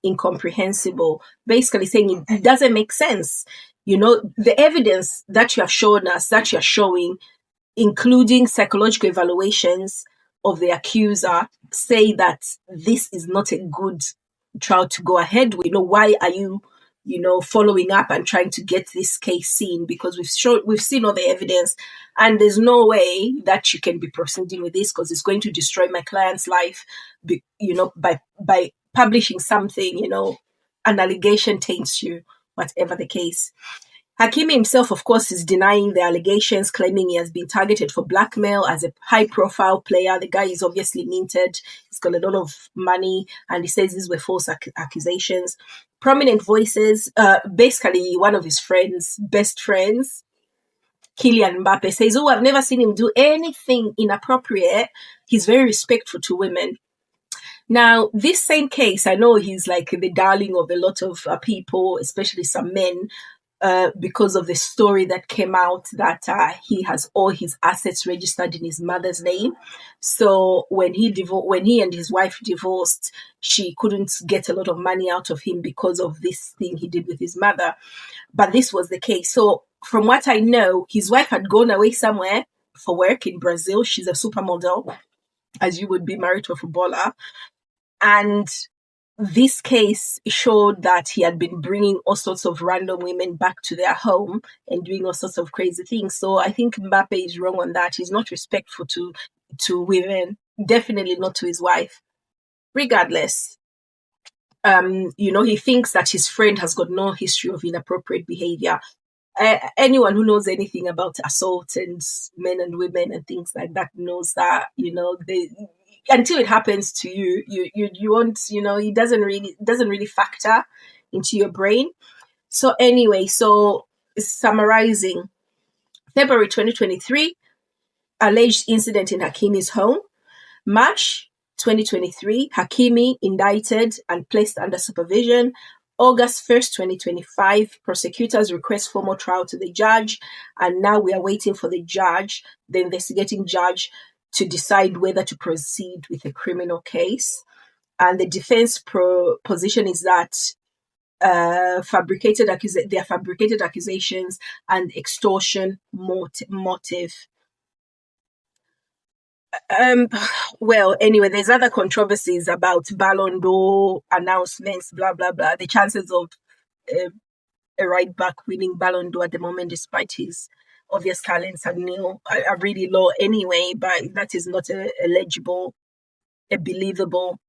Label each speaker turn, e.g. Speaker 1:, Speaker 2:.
Speaker 1: incomprehensible, basically saying it doesn't make sense. The evidence that you have shown us, that you're showing, including psychological evaluations of the accuser, say that this is not a good trial to go ahead with. Why are you, following up and trying to get this case seen? Because we've seen all the evidence, and there's no way that you can be proceeding with this because it's going to destroy my client's life. By publishing something, an allegation taints you, whatever the case. Hakimi himself, of course, is denying the allegations, claiming he has been targeted for blackmail as a high-profile player. The guy is obviously minted. He's got a lot of money, and he says these were false accusations. Prominent voices, basically one of his best friends, Kylian Mbappe, says, I've never seen him do anything inappropriate. He's very respectful to women. Now, this same case, I know he's like the darling of a lot of people, especially some men, because of the story that came out that he has all his assets registered in his mother's name. So when he and his wife divorced, she couldn't get a lot of money out of him because of this thing he did with his mother. But this was the case. So from what I know, his wife had gone away somewhere for work in Brazil. She's a supermodel, as you would be married to a footballer. And this case showed that he had been bringing all sorts of random women back to their home and doing all sorts of crazy things. So I think Mbappe is wrong on that. He's not respectful to women, definitely not to his wife. Regardless, he thinks that his friend has got no history of inappropriate behavior. Anyone who knows anything about assault and men and women and things like that knows that, until it happens to you, you won't, it doesn't really factor into your brain. So anyway, summarizing, February 2023, alleged incident in Hakimi's home. March 2023, Hakimi indicted and placed under supervision. August 1st, 2025, prosecutors request formal trial to the judge, and now we are waiting for the investigating judge, to decide whether to proceed with a criminal case. And the defense position is that they are fabricated accusations and extortion motive. Well, anyway, there's other controversies about Ballon d'Or announcements, blah, blah, blah. The chances of a right back winning Ballon d'Or at the moment, despite his obvious talents, are really low anyway, but that is not a believable